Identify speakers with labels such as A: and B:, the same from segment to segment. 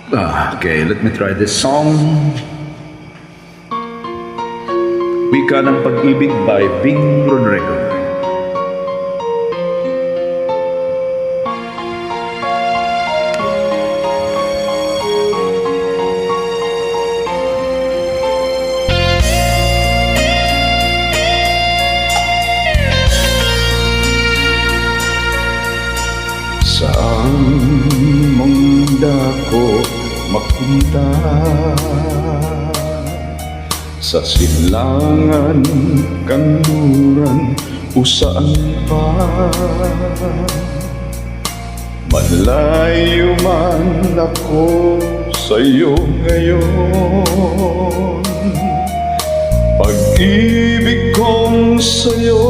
A: Okay, let me try this song. Wika ng Pag-ibig by Bing Rodrigo. Saan mang dako mapunta, sa silangan, kanluran, o saan pa, malayo man ako sa'yo ngayon. Pag-ibig kong sa'yo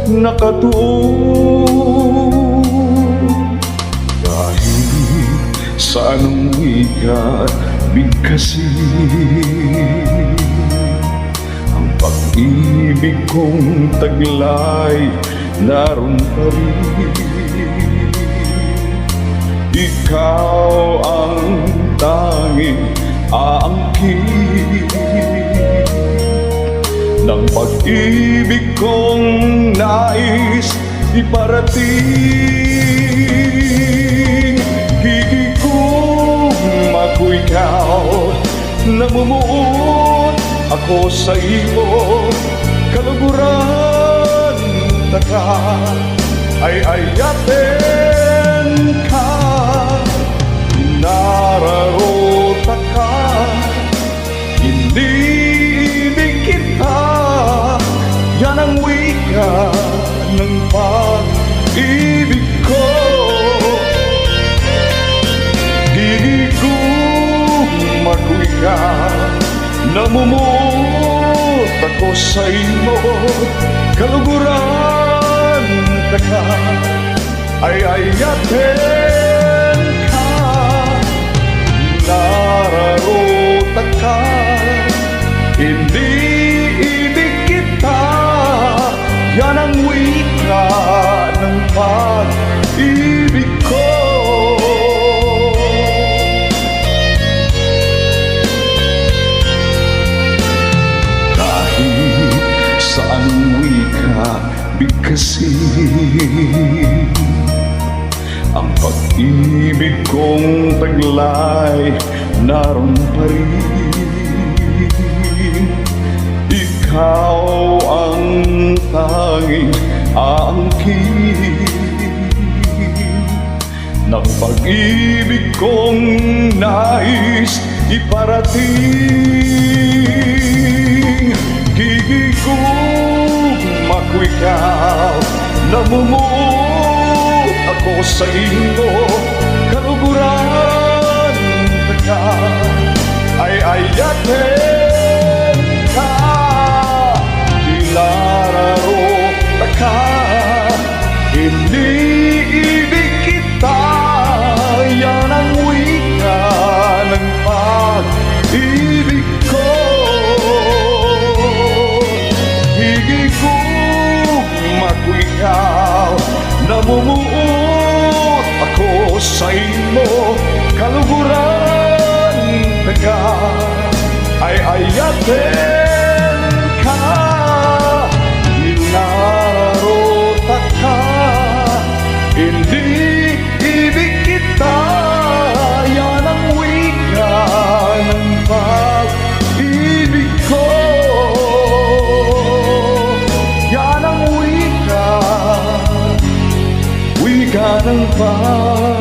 A: nakatuon, sa anong ikabigkasin, ang pag-ibig kong taglay naroon pa rin. Ikaw ang tanging aangkin ng pag-ibig kong nais iparating. Higit ako ikaw, namumuot ako sa iyo, kaluguran taka ay ayatin ka, nararota ka, hindi ibig kita, yan ang wika ng pag-ibig ko. Ako'y ka, namumuot ako sa iyo, kaluguran taka ay ayatin ka, nararota ka, hindi ibig kita, yan ang wika ng pag-ibig ko. Saan wika bigkasin, ang pag-ibig kong taglay naroon pa rin. Ikaw ang tanging aangkin ng pag-ibig kong nais iparating. Gigigugma ako ikaw, namumuot ako sa iyo, kaluguran taka ay ayatin ka, ilararota ka, hindi ibig kita, yan ang wika ng pag-ibig ko. Namumuot ako sa iyo, kaluguran taka ay ayatin ka, nilararota ka, hindi ibig kita, yan ang wika ng pag-ibig ko. Yan ang wika ng pag-ibig.